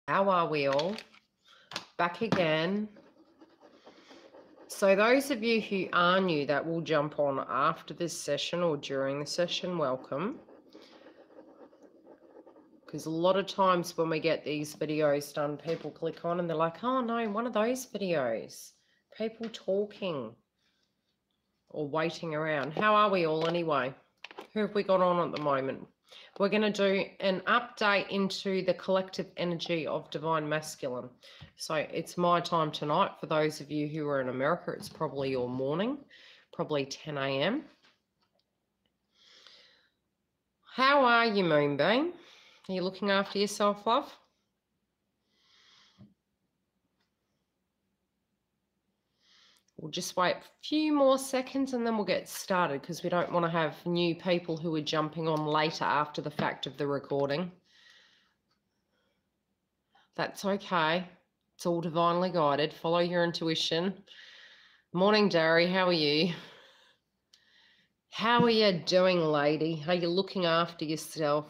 How are we all? Back again. So those of you who are new that will jump on after this session or during the session, welcome. Because a lot of times when we get these videos done, people click on and they're like, oh no, one of those videos. People talking or waiting around. How are we all anyway? Who have we got on at the moment? We're going to do an update into the collective energy of Divine Masculine. So it's my time tonight. For those of you who are in America, it's probably your morning, probably 10 a.m. How are you, Moonbeam? Are you looking after yourself, love? We'll just wait a few more seconds and then we'll get started because we don't want to have new people who are jumping on later after the fact of the recording. That's okay. It's all divinely guided. Follow your intuition. Morning, Dari. How are you? How are you doing, lady? Are you looking after yourself?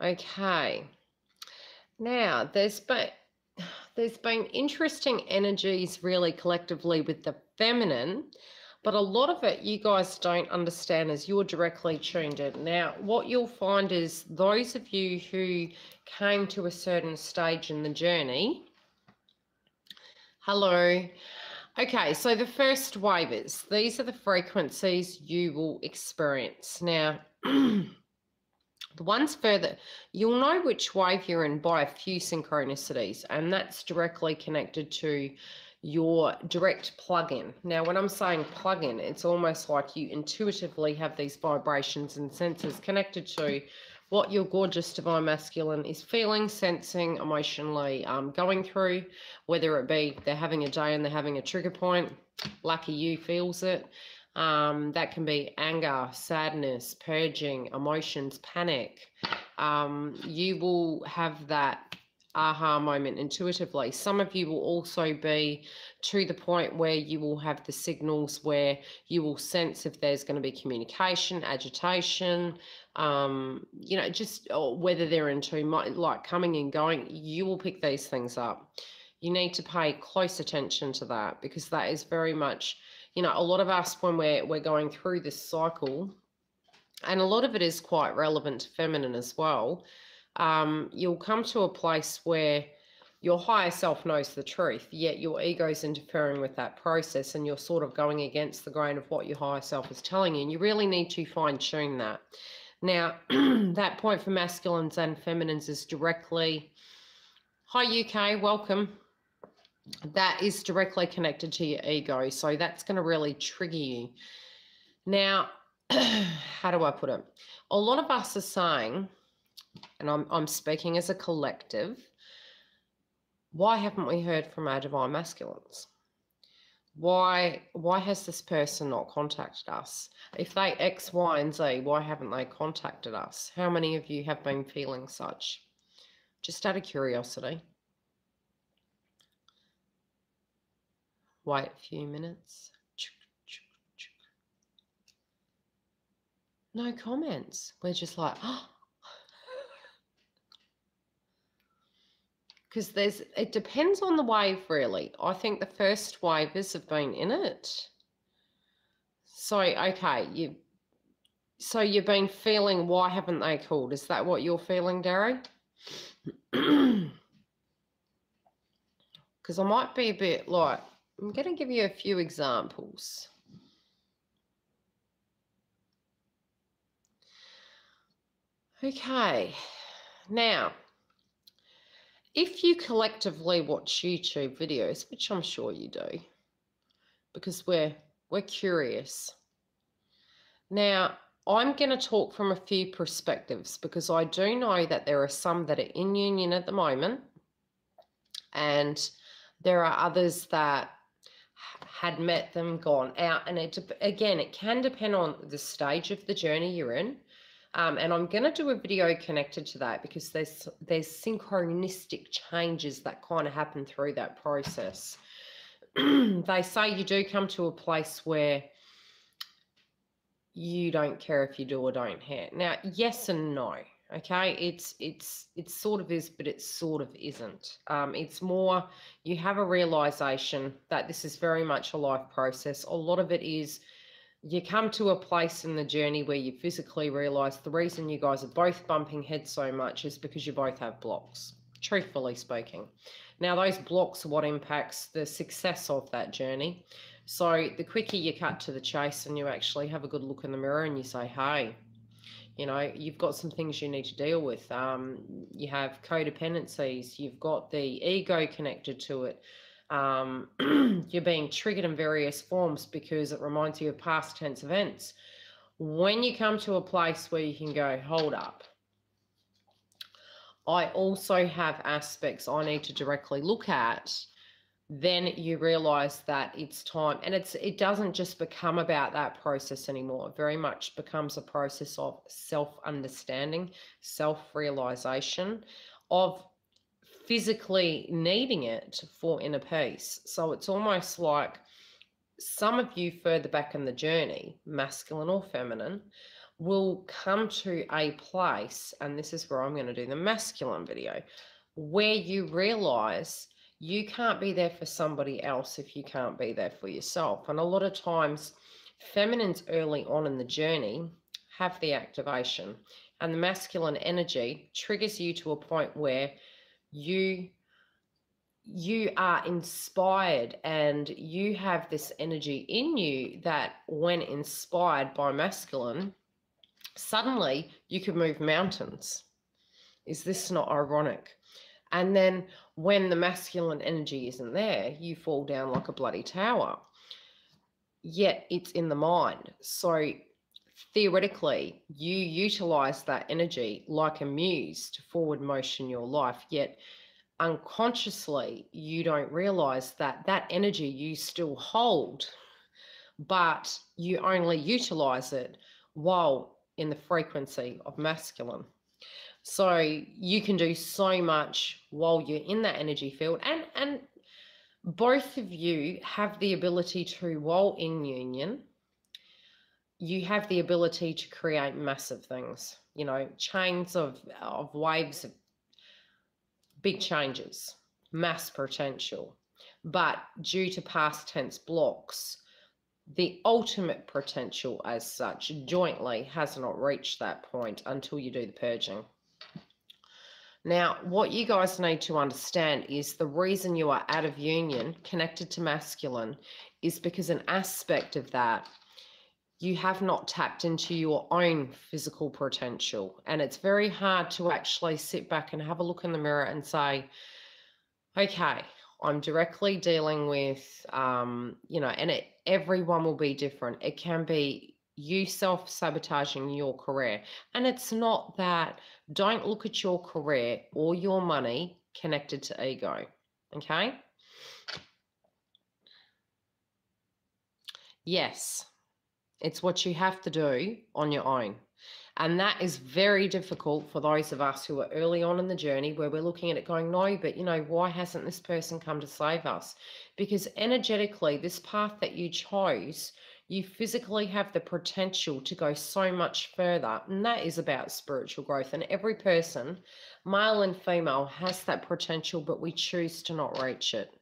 Okay. Now, there's been interesting energies really collectively with the feminine, but a lot of it you guys don't understand as you're directly tuned in. Now, what you'll find is those of you who came to a certain stage in the journey. Hello. Okay, so the first waivers, these are the frequencies you will experience. Now, the ones further, you'll know which wave you're in by a few synchronicities, and that's directly connected to your direct plug-in. Now, when I'm saying plug-in, it's almost like you intuitively have these vibrations and senses connected to what your gorgeous Divine Masculine is feeling, sensing, emotionally going through, whether it be they're having a day and they're having a trigger point, lucky you feels it. That can be anger, sadness, purging, emotions, panic. You will have that aha moment intuitively. Some of you will also be to the point where you will have the signals where you will sense if there's going to be communication, agitation, just whether they're into like coming and going. You will pick these things up. You need to pay close attention to that because that is very much, a lot of us when we're going through this cycle, and a lot of it is quite relevant to feminine as well. You'll come to a place where your higher self knows the truth, yet your ego's interfering with that process and you're sort of going against the grain of what your higher self is telling you. And you really need to fine tune that. Now, that point for masculines and feminines is directly, hi UK, welcome. That is directly connected to your ego. So that's going to really trigger you. Now, how do I put it? A lot of us are saying, and I'm speaking as a collective, why haven't we heard from our Divine Masculines? Why has this person not contacted us? If they X, Y, and Z, why haven't they contacted us? How many of you have been feeling such? Just out of curiosity. Wait a few minutes. No comments. We're just like, oh. Because it depends on the wave, really. I think the first wavers have been in it. So, okay, you've been feeling, why haven't they called? Is that what you're feeling, Derry? Because I might be a bit like, I'm going to give you a few examples. Okay, now, if you collectively watch YouTube videos, which I'm sure you do, because we're curious. Now, I'm going to talk from a few perspectives because I do know that there are some that are in union at the moment and there are others that had met them, gone out, and it can depend on the stage of the journey you're in. And I'm going to do a video connected to that because there's synchronistic changes that kind of happen through that process. they say you do come to a place where you don't care if you do or don't have. Now, yes and no. Okay, it sort of is, but it sort of isn't. It's more you have a realization that this is very much a life process. A lot of it is you come to a place in the journey where you physically realize the reason you guys are both bumping heads so much is because you both have blocks, truthfully speaking. Now, those blocks are what impacts the success of that journey. So the quicker you cut to the chase and you actually have a good look in the mirror and you say, hey, you know, you've got some things you need to deal with. You have codependencies, you've got the ego connected to it. You're being triggered in various forms because it reminds you of past tense events. When you come to a place where you can go, hold up, I also have aspects I need to directly look at, then you realize that it's time. And it doesn't just become about that process anymore. It very much becomes a process of self-understanding, self-realization, of physically needing it for inner peace. So it's almost like some of you further back in the journey, masculine or feminine, will come to a place, and this is where I'm going to do the masculine video, where you realize you can't be there for somebody else if you can't be there for yourself. And a lot of times, feminines early on in the journey have the activation, and the masculine energy triggers you to a point where you are inspired and you have this energy in you that when inspired by masculine, suddenly you could move mountains. Is this not ironic? And then when the masculine energy isn't there, you fall down like a bloody tower. Yet it's in the mind. So theoretically, you utilize that energy like a muse to forward motion your life. Yet unconsciously, you don't realize that that energy you still hold, but you only utilize it while in the frequency of masculine. So you can do so much while you're in that energy field, and both of you have the ability to, while in union, you have the ability to create massive things, you know, chains of waves of big changes, mass potential. But due to past tense blocks, the ultimate potential as such jointly has not reached that point until you do the purging. Now, what you guys need to understand is the reason you are out of union, connected to masculine, is because an aspect of that, you have not tapped into your own physical potential. And it's very hard to actually sit back and have a look in the mirror and say, okay, I'm directly dealing with, you know, and everyone will be different. It can be you self-sabotaging your career. And it's not that, don't look at your career or your money connected to ego, okay? Yes, it's what you have to do on your own. And that is very difficult for those of us who are early on in the journey where we're looking at it going, no, but you know, why hasn't this person come to save us? Because energetically, this path that you chose, you physically have the potential to go so much further. And that is about spiritual growth. And every person, male and female, has that potential, but we choose to not reach it.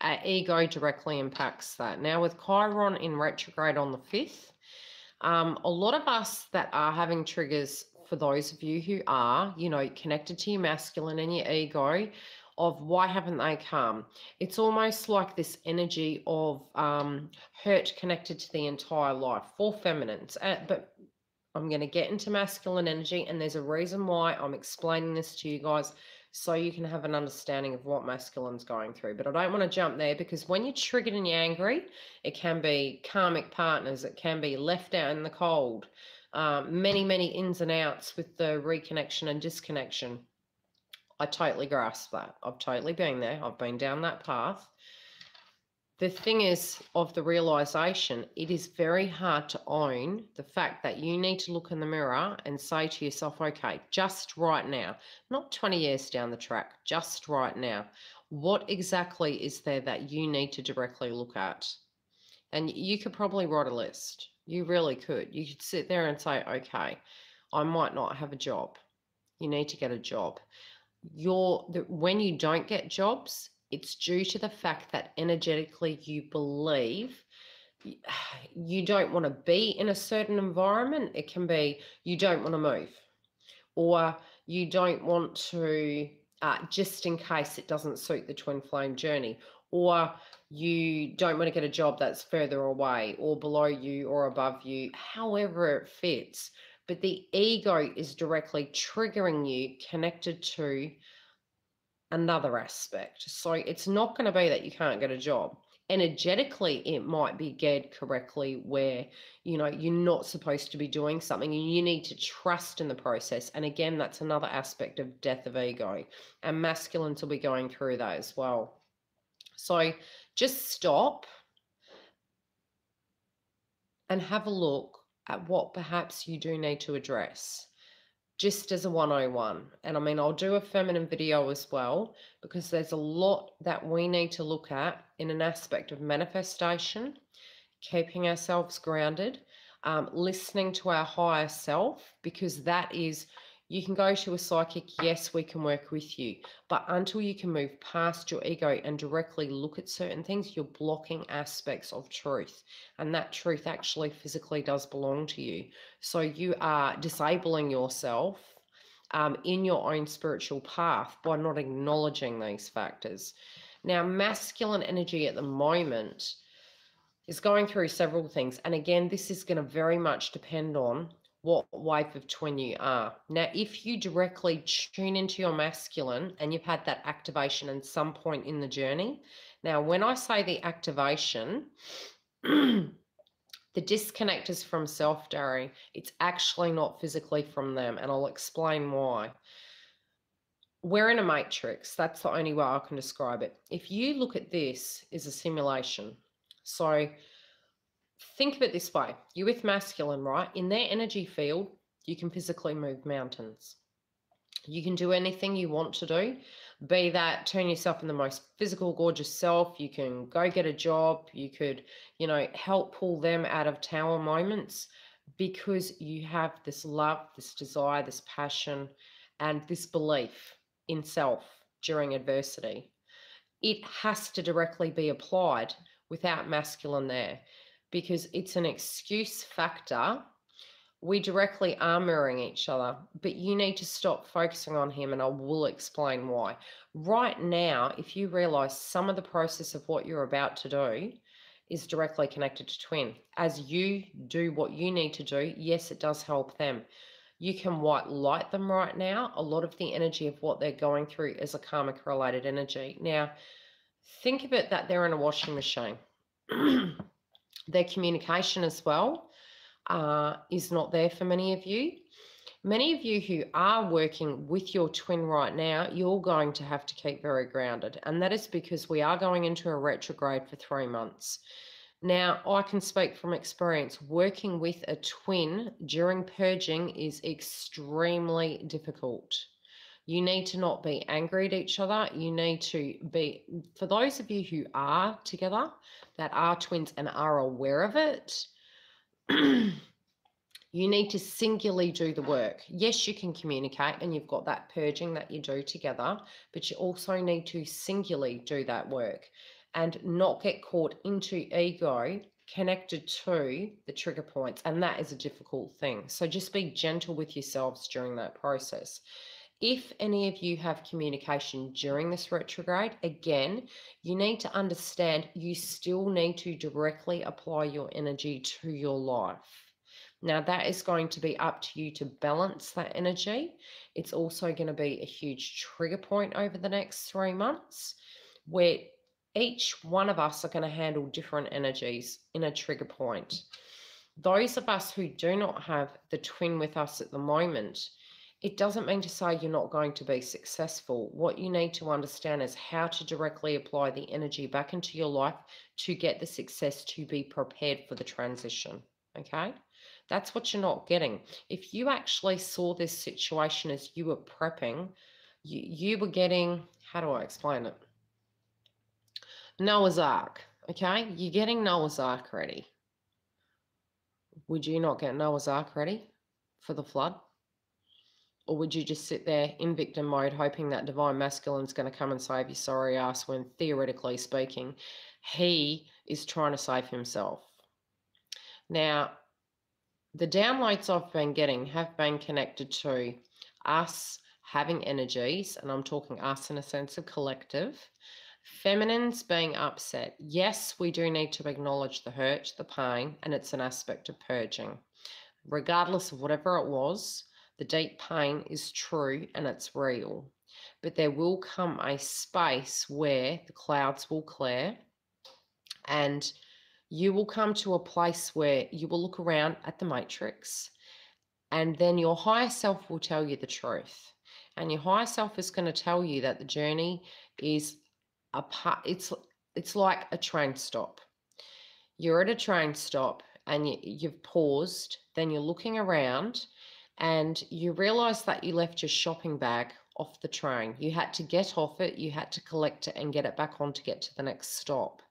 Our ego directly impacts that. Now with Chiron in retrograde on the 5th, a lot of us that are having triggers, for those of you who are, you know, connected to your masculine and your ego, of why haven't they come? It's almost like this energy of hurt connected to the entire life for feminines. But I'm going to get into masculine energy, and there's a reason why I'm explaining this to you guys so you can have an understanding of what masculine's going through. But I don't want to jump there, because when you're triggered and you're angry, it can be karmic partners, it can be left out in the cold, many ins and outs with the reconnection and disconnection. I totally grasp that. I've totally been there. I've been down that path. The thing is, of the realization, it is very hard to own the fact that you need to look in the mirror and say to yourself, okay, just right now, not 20 years down the track, just right now, What exactly is there that you need to directly look at? And you could probably write a list. You really could. You could sit there and say, okay, I might not have a job. You need to get a job. When you don't get jobs, it's due to the fact that energetically you believe you don't want to be in a certain environment. It can be you don't want to move, or you don't want to, just in case it doesn't suit the twin flame journey, or you don't want to get a job that's further away or below you or above you, however it fits. But the ego is directly triggering you connected to another aspect. So it's not going to be that you can't get a job. Energetically, it might be geared correctly where, you're not supposed to be doing something and you need to trust in the process. And again, that's another aspect of death of ego. And masculines will be going through that as well. So just stop and have a look at what perhaps you do need to address, just as a 101. And I mean, I'll do a feminine video as well, because there's a lot that we need to look at in an aspect of manifestation, keeping ourselves grounded, listening to our higher self, because that is, you can go to a psychic, yes, we can work with you, but until you can move past your ego and directly look at certain things, you're blocking aspects of truth. And that truth actually physically does belong to you. So you are disabling yourself in your own spiritual path by not acknowledging these factors. Now, masculine energy at the moment is going through several things. And again, this is going to very much depend on what wave of twin you are. Now, if you directly tune into your masculine and you've had that activation at some point in the journey. Now, when I say the activation, the disconnect is from self, Dari. It's actually not physically from them. And I'll explain why. We're in a matrix. That's the only way I can describe it. If you look at this as a simulation, so think of it this way. You're with masculine, right? In their energy field, you can physically move mountains. You can do anything you want to do, be that turn yourself in the most physical, gorgeous self. You can go get a job. You could, help pull them out of tower moments, because you have this love, this desire, this passion, and this belief in self during adversity. It has to directly be applied without masculine there, because it's an excuse factor. We directly are mirroring each other, but you need to stop focusing on him, and I will explain why. Right now, if you realize some of the process of what you're about to do is directly connected to twin, as you do what you need to do, yes, it does help them. You can white light them right now. A lot of the energy of what they're going through is a karmic related energy. Now, think of it that they're in a washing machine. Their communication as well is not there for many of you. Many of you who are working with your twin right now, you're going to have to keep very grounded. And that is because we are going into a retrograde for 3 months. Now, I can speak from experience. Working with a twin during purging is extremely difficult. You need to not be angry at each other. You need to be, for those of you who are together, that are twins and are aware of it, you need to singularly do the work. Yes, you can communicate and you've got that purging that you do together, but you also need to singularly do that work and not get caught into ego connected to the trigger points. And that is a difficult thing. So just be gentle with yourselves during that process. If any of you have communication during this retrograde, again, you need to understand you still need to directly apply your energy to your life. Now, that is going to be up to you to balance that energy. It's also going to be a huge trigger point over the next 3 months, where each one of us are going to handle different energies in a trigger point. Those of us who do not have the twin with us at the moment, it doesn't mean to say you're not going to be successful. What you need to understand is how to directly apply the energy back into your life to get the success, to be prepared for the transition. Okay? That's what you're not getting. If you actually saw this situation as you were prepping, you were getting, how do I explain it? Noah's Ark, okay? You're getting Noah's Ark ready. Would you not get Noah's Ark ready for the flood? Or would you just sit there in victim mode hoping that divine masculine's going to come and save your sorry ass when, theoretically speaking, he is trying to save himself? Now, the downloads I've been getting have been connected to us having energies, and I'm talking us in a sense of collective. Feminines being upset. Yes, we do need to acknowledge the hurt, the pain, and it's an aspect of purging. Regardless of whatever it was, the deep pain is true and it's real. But there will come a space where the clouds will clear and you will come to a place where you will look around at the matrix and then your higher self will tell you the truth. And your higher self is going to tell you that the journey is a part, it's like a train stop. You're at a train stop and you've paused, then you're looking around and you realize that you left your shopping bag off the train. You had to get off it, you had to collect it and get it back on to get to the next stop.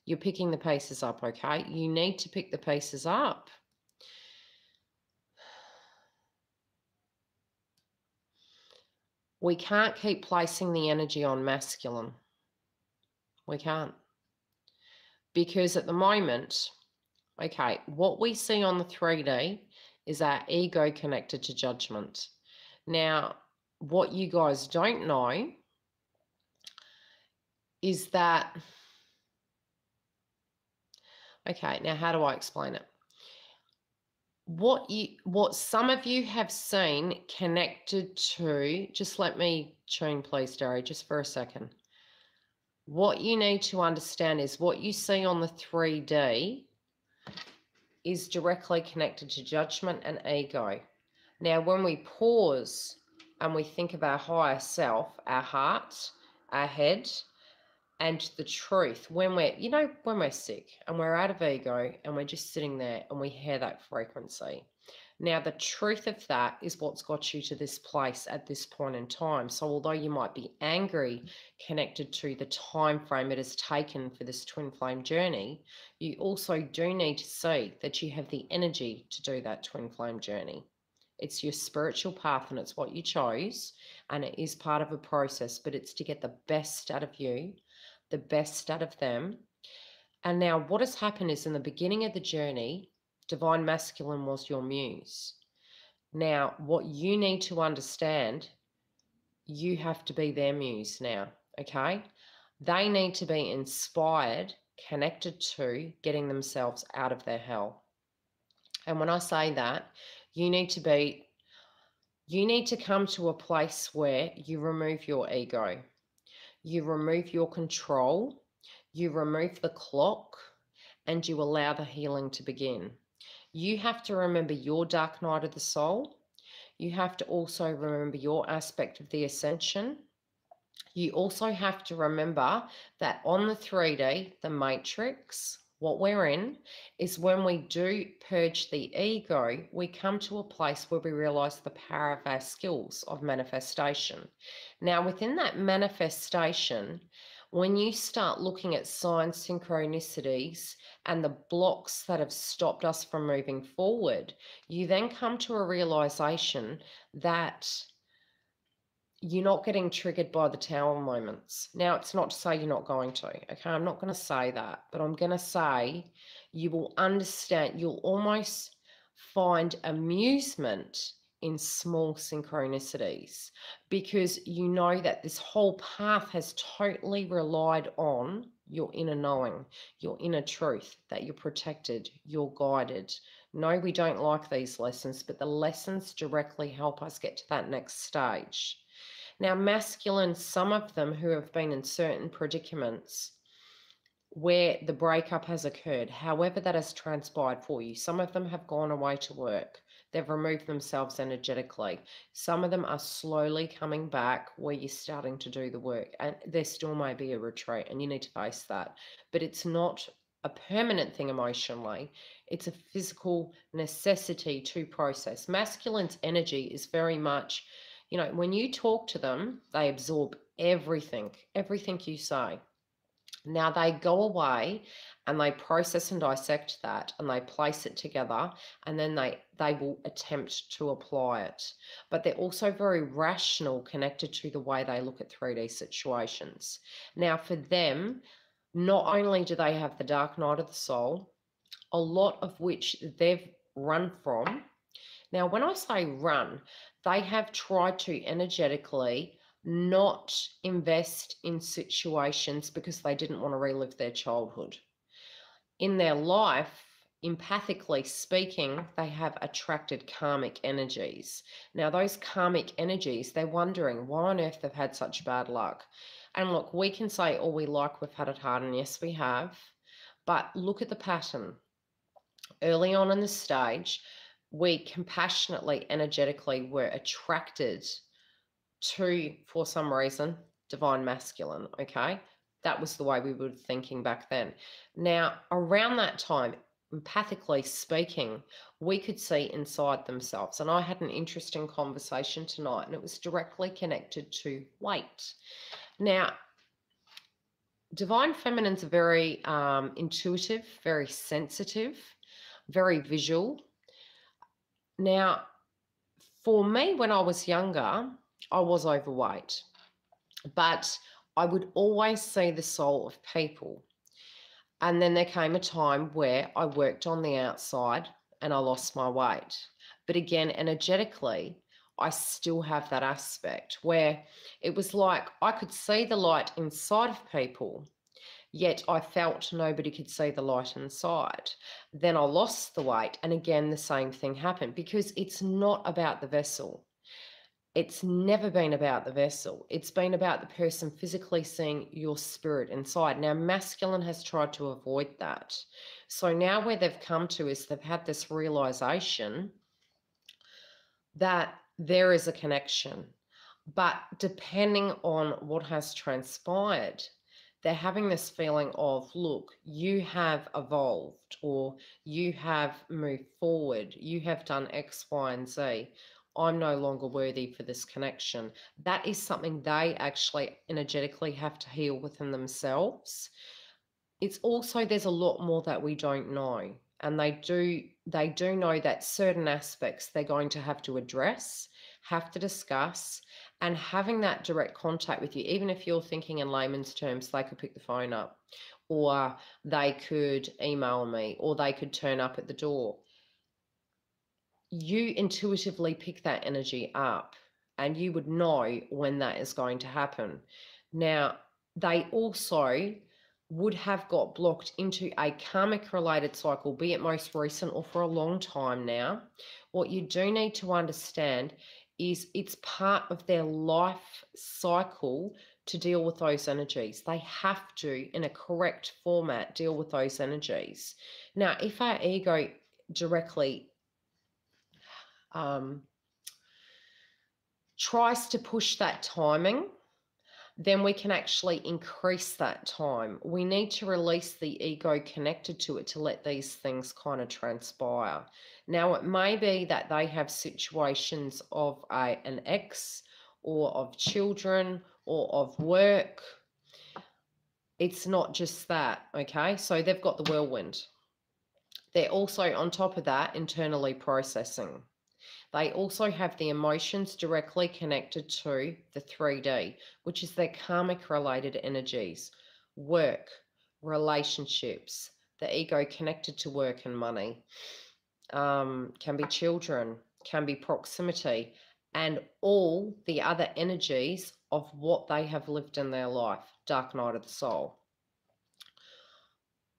You're picking the pieces up, okay? You need to pick the pieces up. We can't keep placing the energy on masculine. We can't. Because at the moment, okay, what we see on the 3D is our ego connected to judgment. Now, what you guys don't know is that, okay, now how do I explain it? What some of you have seen connected to, just let me tune please, Derry, just for a second. What you need to understand is what you see on the 3D is directly connected to judgment and ego. Now, when we pause and we think of our higher self, our heart, our head, and the truth, when we're sick and we're out of ego and we're just sitting there and we hear that frequency. Now, the truth of that is what's got you to this place at this point in time. So although you might be angry connected to the time frame it has taken for this twin flame journey, you also do need to see that you have the energy to do that twin flame journey. It's your spiritual path and it's what you chose, and it is part of a process, but it's to get the best out of you, the best out of them. And now what has happened is in the beginning of the journey, divine masculine was your muse. Now, what you need to understand, you have to be their muse now, okay? They need to be inspired, connected to getting themselves out of their hell. And when I say that, you need to come to a place where you remove your ego. You remove your control, you remove the clock, and you allow the healing to begin. You have to remember your dark night of the soul. You have to also remember your aspect of the ascension. You also have to remember that on the 3D, the matrix, what we're in, is when we do purge the ego, we come to a place where we realize the power of our skills of manifestation. Now, within that manifestation, when you start looking at signs, synchronicities, and the blocks that have stopped us from moving forward, you then come to a realization that you're not getting triggered by the tower moments. Now, it's not to say you're not going to, okay? I'm not going to say that, but I'm going to say you will understand, you'll almost find amusement in small synchronicities because you know that this whole path has totally relied on your inner knowing, your inner truth, that you're protected, you're guided. No, we don't like these lessons, but the lessons directly help us get to that next stage. Now, masculine, some of them who have been in certain predicaments where the breakup has occurred, however that has transpired for you, some of them have gone away to work. They've removed themselves energetically. Some of them are slowly coming back where you're starting to do the work, and there still may be a retreat, and you need to face that. But it's not a permanent thing emotionally. It's a physical necessity to process. Masculine's energy is very much, when you talk to them, they absorb everything you say. Now they go away and they process and dissect that and they place it together, and then they will attempt to apply it. But they're also very rational, connected to the way they look at 3D situations. Now for them, not only do they have the dark night of the soul, a lot of which they've run from. Now, when I say run, they have tried to energetically not invest in situations because they didn't want to relive their childhood. In their life, empathically speaking, they have attracted karmic energies. Now, those karmic energies, they're wondering why on earth they've had such bad luck. And look, we can say all we like, we've had it hard, and yes, we have. But look at the pattern. Early on in the stage, we compassionately, energetically were attracted to, for some reason, divine masculine, okay? That was the way we were thinking back then. Now, around that time, empathically speaking, we could see inside themselves. And I had an interesting conversation tonight, and it was directly connected to weight. Now, divine feminines are very intuitive, very sensitive, very visual. Now, for me, when I was younger, I was overweight, but I would always see the soul of people. And then there came a time where I worked on the outside and I lost my weight. But again, energetically, I still have that aspect where it was like I could see the light inside of people, yet I felt nobody could see the light inside. Then I lost the weight, and again, the same thing happened, because it's not about the vessel. It's never been about the vessel. It's been about the person physically seeing your spirit inside. Now, masculine has tried to avoid that. So now where they've come to is they've had this realization that there is a connection. But depending on what has transpired, they're having this feeling of, look, you have evolved, or you have moved forward, you have done X, Y, and Z. I'm no longer worthy for this connection. That is something they actually energetically have to heal within themselves. It's also, there's a lot more that we don't know. And they do know that certain aspects they're going to have to address, have to discuss, and having that direct contact with you, even if you're thinking in layman's terms, they could pick the phone up, or they could email me, or they could turn up at the door. You intuitively pick that energy up, and you would know when that is going to happen. Now, they also would have got blocked into a karmic related cycle, be it most recent or for a long time now. What you do need to understand is it's part of their life cycle to deal with those energies. They have to, in a correct format, deal with those energies. Now, if our ego directly tries to push that timing, then we can actually increase that time. We need to release the ego connected to it to let these things kind of transpire. Now, it may be that they have situations of an ex, or of children, or of work. It's not just that, okay? So they've got the whirlwind. They're also, on top of that, internally processing. They also have the emotions directly connected to the 3D, which is their karmic related energies, work, relationships, the ego connected to work and money, can be children, can be proximity, and all the other energies of what they have lived in their life, dark night of the soul.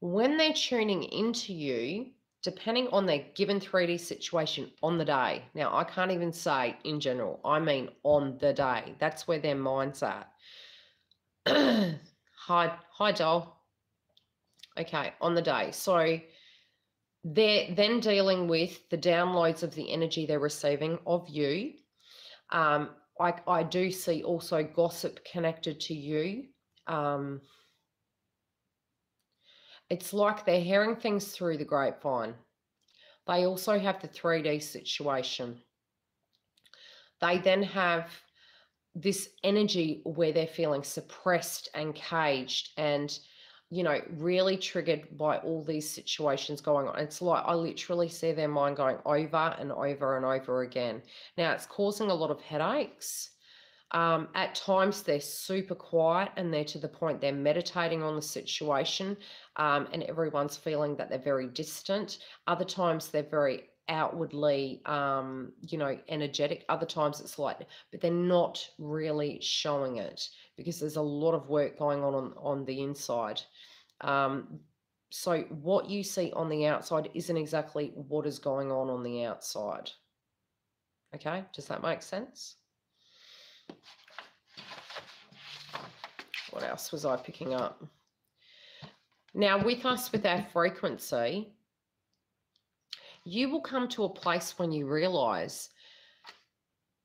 When they're tuning into you, depending on their given 3D situation on the day. Now, I can't even say in general, I mean on the day. That's where their mind's at. Hi, doll. Okay, on the day. So they're then dealing with the downloads of the energy they're receiving of you. I do see also gossip connected to you. It's like they're hearing things through the grapevine. They also have the 3D situation. They then have this energy where they're feeling suppressed and caged, and you know, really triggered by all these situations going on. It's like I literally see their mind going over and over and over again. Now, it's causing a lot of headaches. At times, they're super quiet and they're to the point they're meditating on the situation, and everyone's feeling that they're very distant. Other times, they're very outwardly, you know, energetic. Other times, it's like, but they're not really showing it because there's a lot of work going on the inside. So what you see on the outside isn't exactly what is going on the outside. Okay, does that make sense? What else was I picking up? Now, with us, with our frequency, you will come to a place when you realize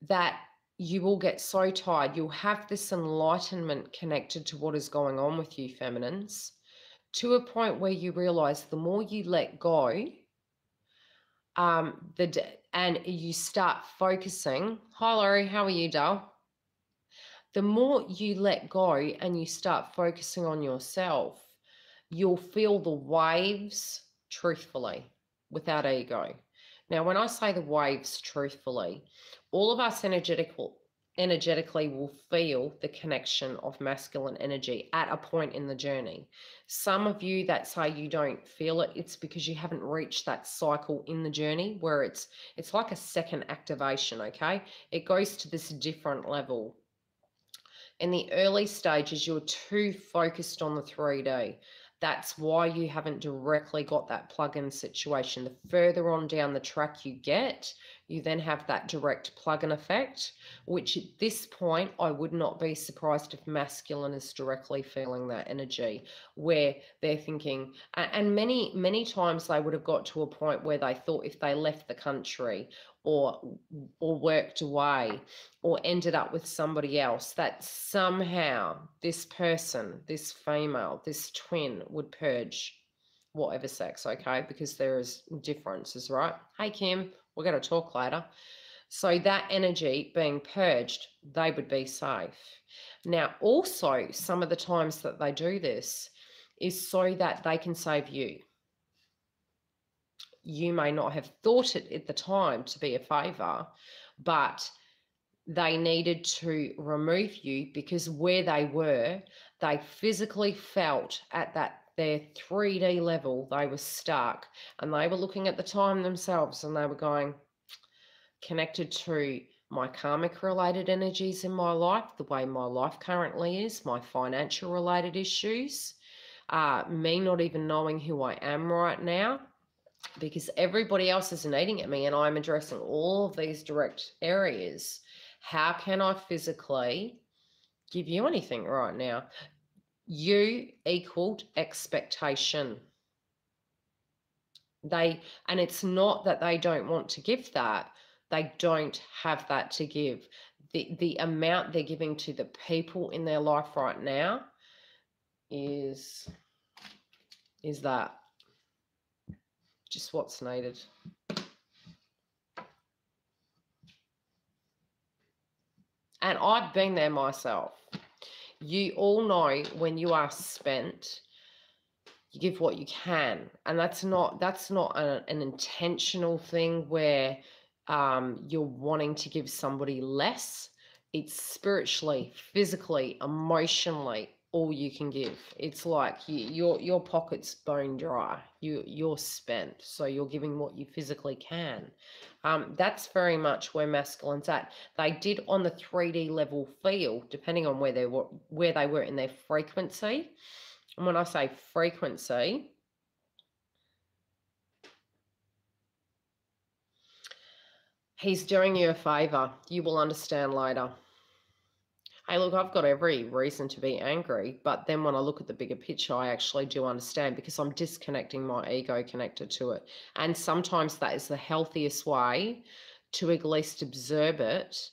that you will get so tired. You'll have this enlightenment connected to what is going on with you, feminines, to a point where you realize the more you let go, and you start focusing. Hi, Laurie, how are you, doll? The more you let go and you start focusing on yourself, you'll feel the waves truthfully, without ego. Now, when I say the waves truthfully, all of us energetically will feel the connection of masculine energy at a point in the journey. Some of you that say you don't feel it, it's because you haven't reached that cycle in the journey where it's like a second activation, okay? It goes to this different level. In the early stages, you're too focused on the 3D. That's why you haven't directly got that plug-in situation. The further on down the track you get, you then have that direct plug-in effect, which at this point, I would not be surprised if masculine is directly feeling that energy, where they're thinking, and many times they would have got to a point where they thought if they left the country or worked away or ended up with somebody else, that somehow this person, this female, this twin would purge whatever sex, okay? Because there is differences, right? Hey, Kim, we're going to talk later. So that energy being purged, they would be safe. Now, also, some of the times that they do this is so that they can save you. You may not have thought it at the time to be a favor, but they needed to remove you because where they were, they physically felt at their 3D level, they were stuck, and they were looking at the time themselves and they were going, connected to my karmic related energies in my life, the way my life currently is, my financial related issues, me not even knowing who I am right now, because everybody else isn't eating at me and I'm addressing all of these direct areas. How can I physically give you anything right now? You equaled expectation. And it's not that they don't want to give that. They don't have that to give. The amount they're giving to the people in their life right now is that just what's needed. And I've been there myself. You all know when you are spent, you give what you can. And that's not an intentional thing where you're wanting to give somebody less. It's spiritually, physically, emotionally, all you can give. It's like your pocket's bone dry. You're spent, so you're giving what you physically can. That's very much where masculine's at. They did on the 3D level feel, depending on where they were in their frequency. And when I say frequency, he's doing you a favor. You will understand later. Hey, look, I've got every reason to be angry, but then when I look at the bigger picture, I actually do understand because I'm disconnecting my ego connected to it. And sometimes that is the healthiest way to at least observe it,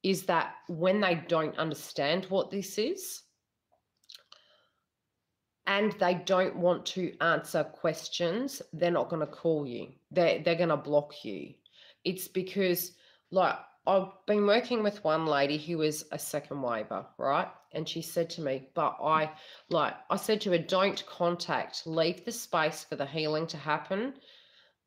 is that when they don't understand what this is, and they don't want to answer questions, they're not going to call you. They're going to block you. It's because, like, I've been working with one lady who is a second waver, right? And she said to me, but I said to her, don't contact, leave the space for the healing to happen.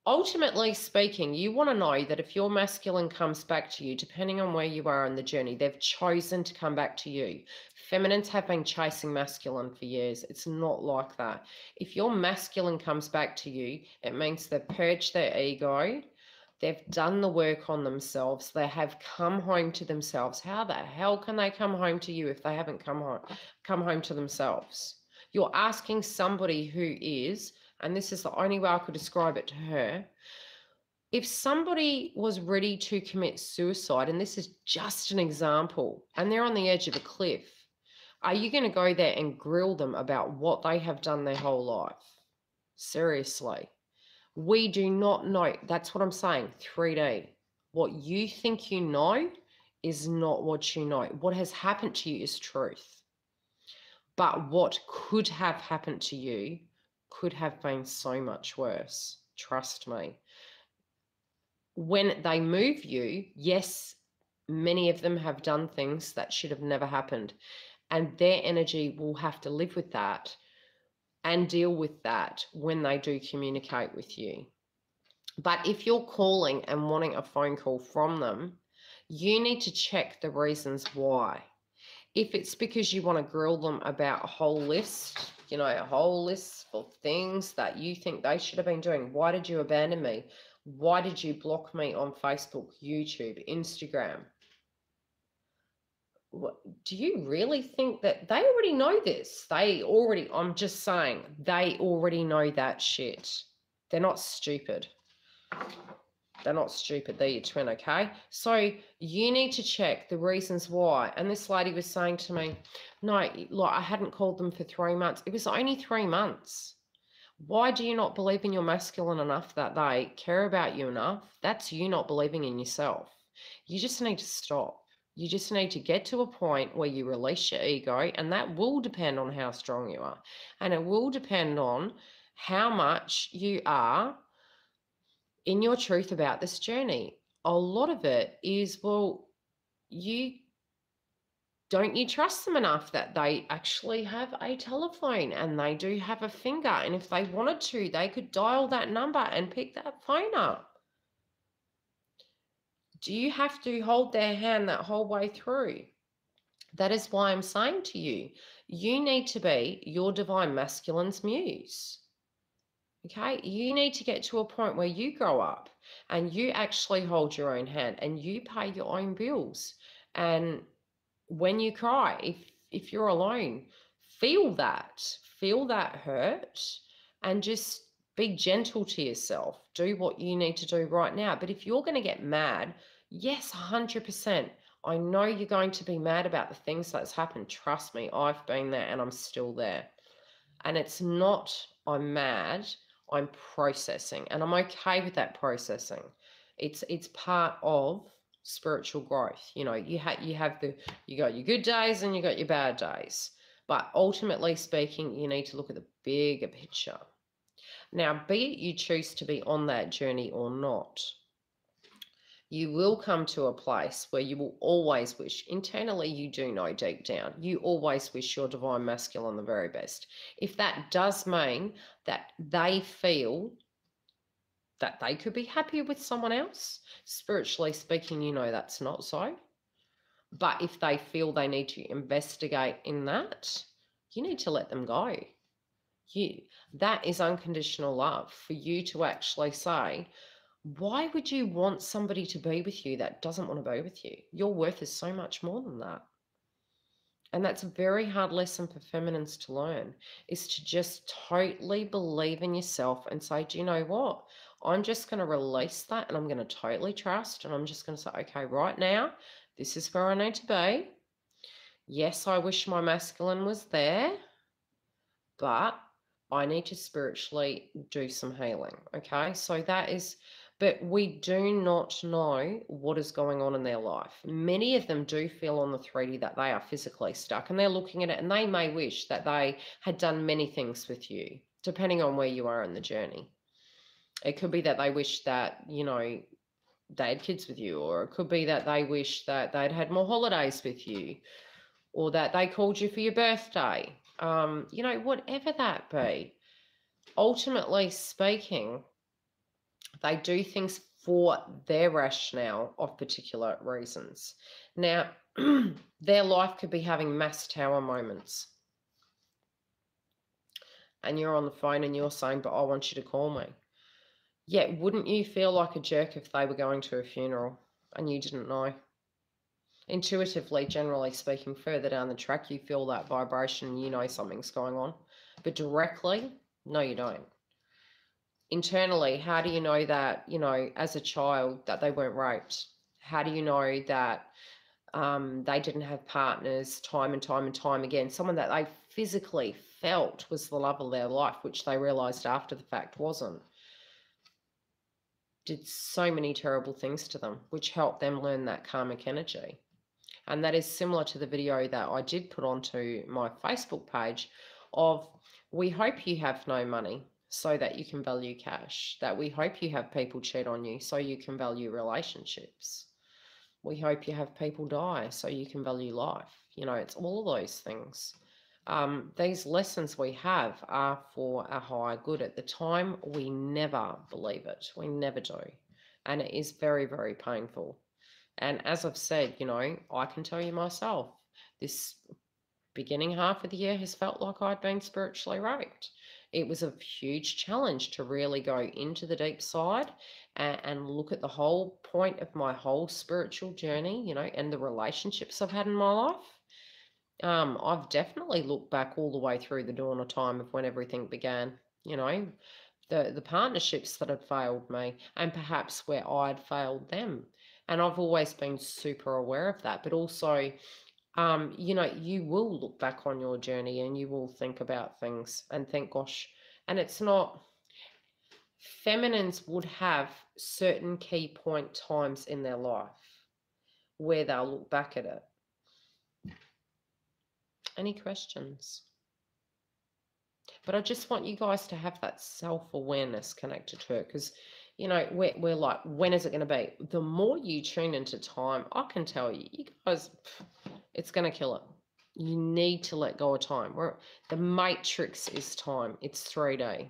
Ultimately speaking, you want to know that if your masculine comes back to you, depending on where you are in the journey, they've chosen to come back to you. Feminines have been chasing masculine for years. It's not like that. If your masculine comes back to you, it means they've purged their ego. They've done the work on themselves. They have come home to themselves. How the hell can they come home to you if they haven't come home to themselves? You're asking somebody who is, and this is the only way I could describe it to her, if somebody was ready to commit suicide, and this is just an example, and they're on the edge of a cliff, are you going to go there and grill them about what they have done their whole life? Seriously. We do not know. That's what I'm saying. 3D. What you think you know is not what you know. What has happened to you is truth. But what could have happened to you could have been so much worse. Trust me. When they move you, yes, many of them have done things that should have never happened. And their energy will have to live with that and deal with that when they do communicate with you. But if you're calling and wanting a phone call from them, you need to check the reasons why. If it's because you want to grill them about a whole list, a whole list of things that you think they should have been doing. Why did you abandon me? Why did you block me on Facebook, YouTube, Instagram? Do you really think that they already know this? I'm just saying, they already know that shit. They're not stupid. They're not stupid. They're your twin, okay? So you need to check the reasons why. And this lady was saying to me, no, I hadn't called them for 3 months. It was only 3 months. Why do you not believe in your masculine enough that they care about you enough? That's you not believing in yourself. You just need to stop. You just need to get to a point where you release your ego, and that will depend on how strong you are. And it will depend on how much you are in your truth about this journey. A lot of it is, don't you trust them enough that they actually have a telephone and they do have a finger, and if they wanted to, they could dial that number and pick that phone up? Do you have to hold their hand that whole way through? That is why I'm saying to you, you need to be your divine masculine's muse. Okay, you need to get to a point where you grow up and you actually hold your own hand and you pay your own bills. And when you cry, if you're alone, feel that hurt, and just be gentle to yourself. Do what you need to do right now. But if you're going to get mad, yes, 100%. I know you're going to be mad about the things that's happened. Trust me, I've been there and I'm still there. And it's not I'm mad, I'm processing, and I'm okay with that processing. It's part of spiritual growth. You got your good days and you got your bad days. But ultimately speaking, you need to look at the bigger picture. Now, be it you choose to be on that journey or not, you will come to a place where you will always wish, internally you do know deep down, you always wish your divine masculine the very best. If that does mean that they feel that they could be happier with someone else, spiritually speaking, that's not so. But if they feel they need to investigate in that, you need to let them go. That is unconditional love, for you to actually say, why would you want somebody to be with you that doesn't want to be with you? Your worth is so much more than that. And that's a very hard lesson for feminines to learn, is to just totally believe in yourself and say, do you know what? I'm just going to release that and I'm going to totally trust, and I'm just going to say, okay, right now, this is where I need to be. Yes, I wish my masculine was there, but I need to spiritually do some healing. Okay, so that is, but we do not know what is going on in their life. Many of them do feel on the 3D that they are physically stuck, and they're looking at it and they may wish that they had done many things with you, depending on where you are in the journey. It could be that they wish that, they had kids with you, or it could be that they wish that they'd had more holidays with you, or that they called you for your birthday, you know, whatever that be. Ultimately speaking, they do things for their rationale of particular reasons. Now, their life could be having mass tower moments. And you're on the phone and you're saying, but I want you to call me. Yeah, wouldn't you feel like a jerk if they were going to a funeral and you didn't know? Intuitively, generally speaking, further down the track, you feel that vibration and you know something's going on. But directly, no, you don't. Internally, how do you know that, you know, as a child, that they weren't raped? How do you know that they didn't have partners time and time and time again? Someone that they physically felt was the love of their life, which they realized after the fact wasn't, did so many terrible things to them, which helped them learn that karmic energy. And that is similar to the video that I did put onto my Facebook page of, we hope you have no money so that you can value cash, that we hope you have people cheat on you so you can value relationships. We hope you have people die so you can value life. You know, it's all those things. These lessons we have are for our higher good. At the time, we never believe it. We never do. And it is very, very painful. And as I've said, you know, I can tell you myself, this beginning half of the year has felt like I'd been spiritually raped. It was a huge challenge to really go into the deep side and look at the whole point of my whole spiritual journey, you know, and the relationships I've had in my life. I've definitely looked back all the way through the dawn of time of when everything began, you know, the partnerships that had failed me and perhaps where I'd failed them. And I've always been super aware of that. But also, you know, you will look back on your journey and you will think about things and think, gosh, and it's not, feminines would have certain key point times in their life where they'll look back at it. Any questions? But I just want you guys to have that self-awareness connected to it, because, you know, we're like, when is it going to be? The more you tune into time, I can tell you, you guys, it's going to kill it. You need to let go of time. The matrix is time. It's 3D.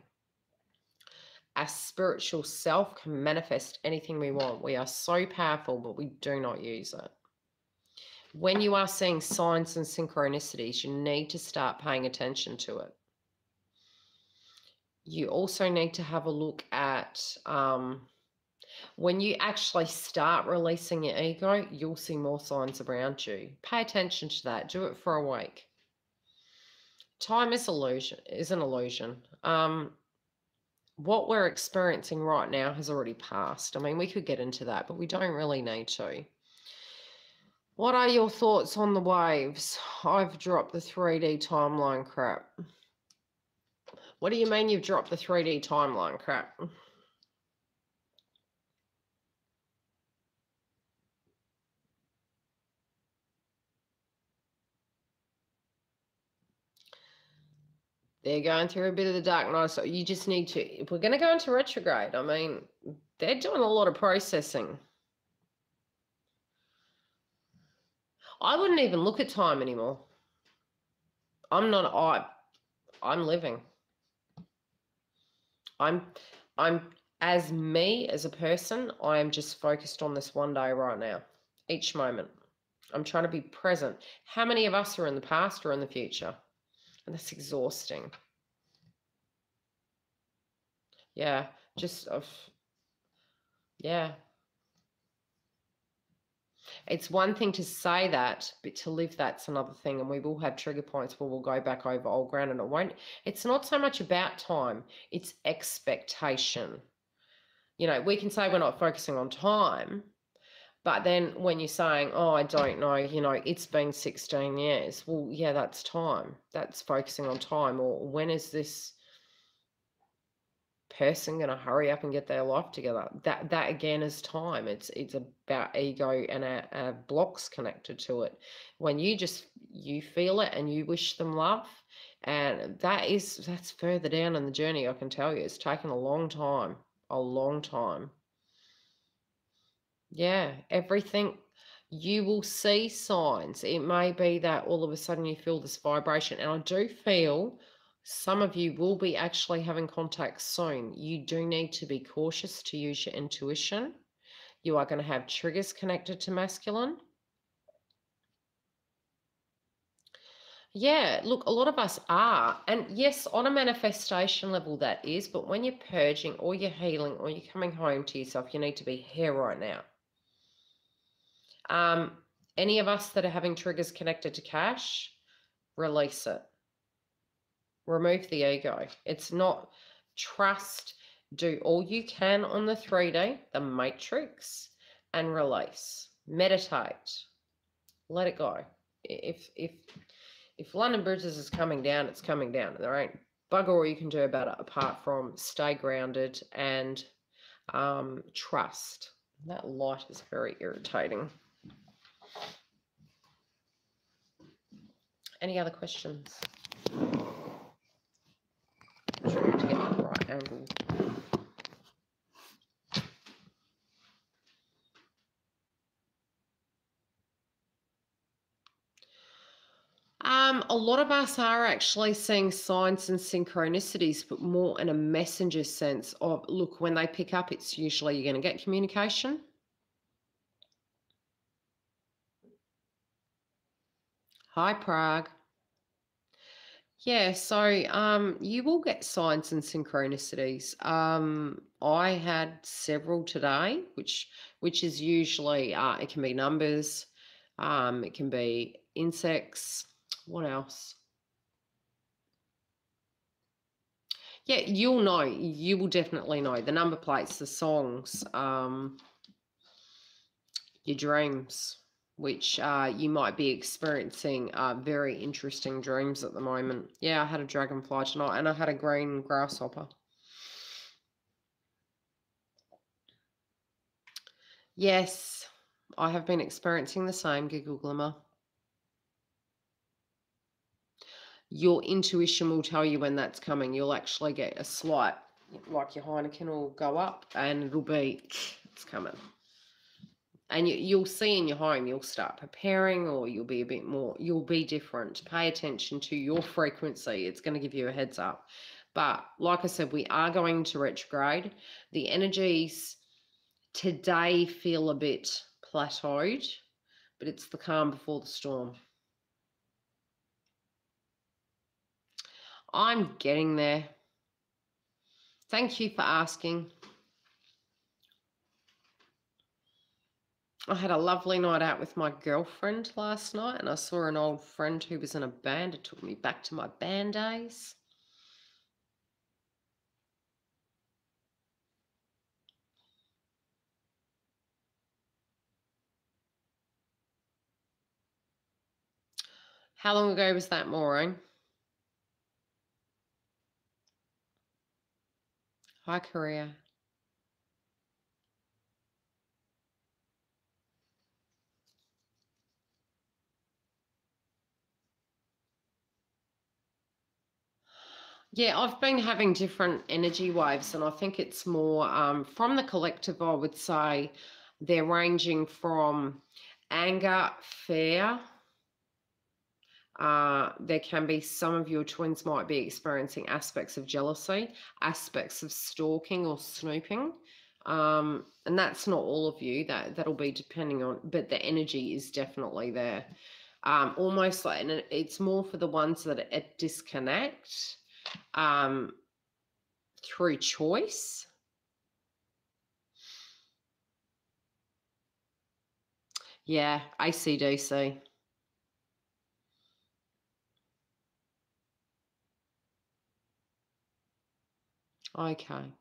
Our spiritual self can manifest anything we want. We are so powerful, but we do not use it. When you are seeing signs and synchronicities, you need to start paying attention to it. You also need to have a look at when you actually start releasing your ego, you'll see more signs around you. Pay attention to that. Do it for a week. Time is an illusion. What we're experiencing right now has already passed. I mean, we could get into that, but we don't really need to. What are your thoughts on the waves? I've dropped the 3D timeline crap. What do you mean you've dropped the 3D timeline crap? They're going through a bit of the dark night, so you just need to, if we're going to go into retrograde, I mean, they're doing a lot of processing. I wouldn't even look at time anymore. I'm living. I'm as me as a person, I am just focused on this one day right now, each moment. I'm trying to be present. How many of us are in the past or in the future? And that's exhausting. Yeah, yeah. It's one thing to say that, but to live that's another thing. And we will have trigger points where we'll go back over old ground, and it's not so much about time, it's expectation. You know, we can say we're not focusing on time, but then when you're saying, oh, I don't know, you know, it's been 16 years. Well, yeah, that's time. That's focusing on time. Or when is this person going to hurry up and get their life together? That again is time. It's about ego and our blocks connected to it. When you feel it and you wish them love, and that's further down in the journey. I can tell you, it's taken a long time. Yeah, everything. You will see signs. It may be that all of a sudden you feel this vibration. And I do feel some of you will be actually having contact soon. You do need to be cautious to use your intuition. You are going to have triggers connected to masculine. Yeah, look, a lot of us are. And yes, on a manifestation level, that is. But when you're purging or you're healing or you're coming home to yourself, you need to be here right now. Any of us that are having triggers connected to cash, release it. Remove the ego. It's not trust. Do all you can on the 3D, the matrix, and release. Meditate. Let it go. If London Bridges is coming down, it's coming down. There ain't bugger all you can do about it apart from stay grounded and trust. That light is very irritating. Any other questions? I'm trying to get the right angle. A lot of us are actually seeing signs and synchronicities, but more in a messenger sense of, look, when they pick up, it's usually you're going to get communication. Hi, Prague. Yeah, so you will get signs and synchronicities. I had several today, which is usually it can be numbers, it can be insects. What else? Yeah, you'll know. You will definitely know the number plates, the songs, your dreams, which you might be experiencing very interesting dreams at the moment. Yeah, I had a dragonfly tonight and I had a green grasshopper. Yes, I have been experiencing the same, Giggle Glimmer. Your intuition will tell you when that's coming. You'll actually get a slight, like your Heineken will go up and it'll be, it's coming. And you'll see in your home, you'll start preparing or you'll be a bit more, you'll be different. Pay attention to your frequency. It's going to give you a heads up. But like I said, we are going to retrograde. The energies today feel a bit plateaued, but it's the calm before the storm. I'm getting there. Thank you for asking. I had a lovely night out with my girlfriend last night, and I saw an old friend who was in a band. It took me back to my band days. How long ago was that, Maureen? Hi, Korea. Yeah, I've been having different energy waves, and I think it's more from the collective, I would say they're ranging from anger, fear. There can be some of your twins might be experiencing aspects of jealousy, aspects of stalking or snooping. And that's not all of you, that'll be depending on, but the energy is definitely there. Almost like, and it's more for the ones that are disconnect through choice. Yeah, AC/DC. Okay.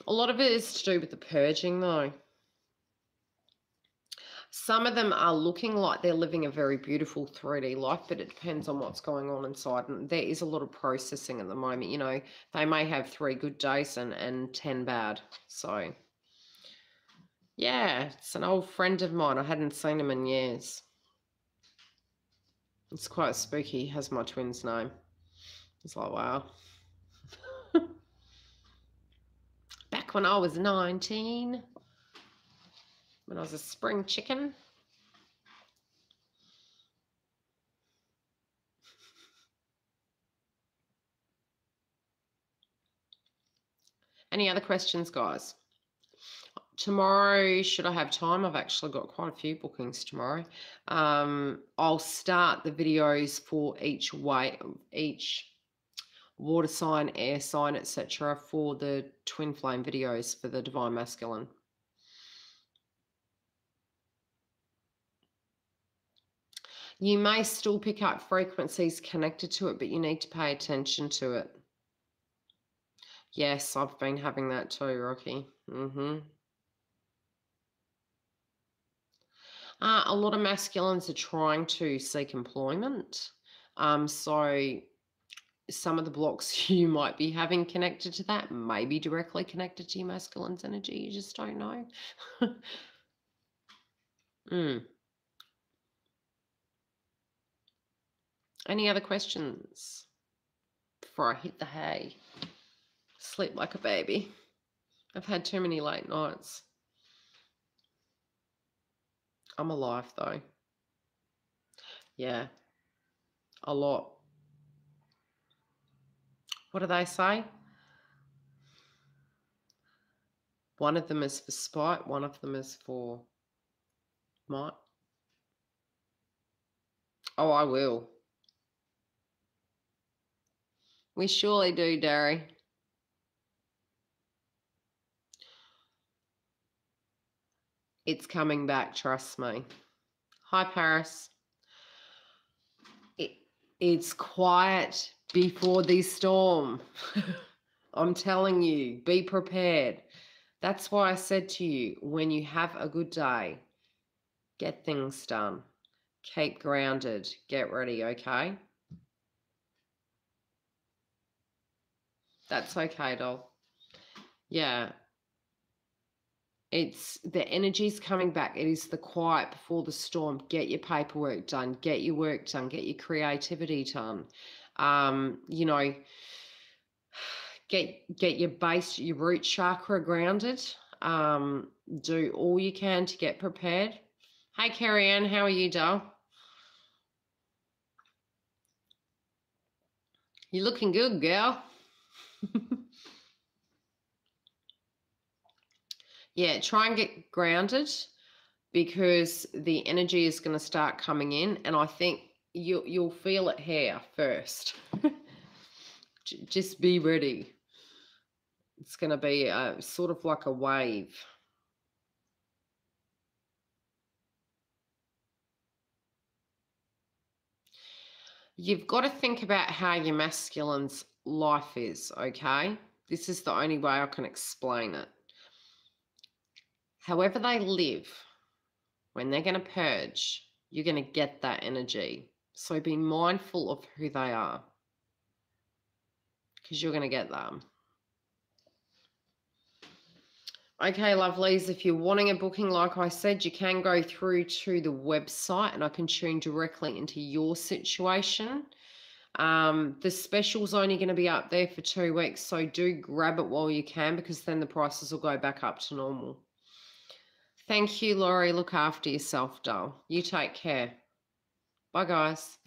A lot of it is to do with the purging, though. Some of them are looking like they're living a very beautiful 3D life, but it depends on what's going on inside. And there is a lot of processing at the moment. You know, they may have 3 good days and 10 bad. So, yeah, it's an old friend of mine. I hadn't seen him in years. It's quite spooky. He has my twin's name. It's like, wow. Back when when I was 19, when I was a spring chicken. Any other questions, guys? Tomorrow, should I have time? I've actually got quite a few bookings tomorrow. I'll start the videos for each water sign, air sign, etc. for the twin flame videos for the divine masculine. You may still pick up frequencies connected to it, but you need to pay attention to it. Yes, I've been having that too, Rocky. A lot of masculines are trying to seek employment. So some of the blocks you might be having connected to that may be directly connected to your masculine's energy. You just don't know. Any other questions before I hit the hay? Sleep like a baby. I've had too many late nights. I'm alive though. Yeah, a lot. What do they say? One of them is for spite, one of them is for might. Oh, I will. We surely do, Derry. It's coming back, trust me. Hi, Paris. It's quiet before the storm. I'm telling you, be prepared. That's why I said to you, when you have a good day, get things done. Keep grounded. Get ready, okay? That's okay, doll. Yeah. It's the energy's coming back. It is the quiet before the storm. Get your paperwork done. Get your work done. Get your creativity done. You know, get your base, your root chakra grounded. Do all you can to get prepared. Hey, Carrie Ann, how are you, doll? You're looking good, girl. Yeah, try and get grounded because the energy is going to start coming in, and I think you'll feel it here first. Just be ready. It's going to be sort of like a wave. You've got to think about how your masculine's life is, okay? This is the only way I can explain it. However they live, when they're going to purge, you're going to get that energy. So be mindful of who they are because you're going to get them. Okay, lovelies, if you're wanting a booking, like I said, you can go through to the website and I can tune directly into your situation. The special's only going to be up there for 2 weeks, so do grab it while you can because then the prices will go back up to normal. Thank you, Laurie. Look after yourself, doll. You take care. Bye, guys.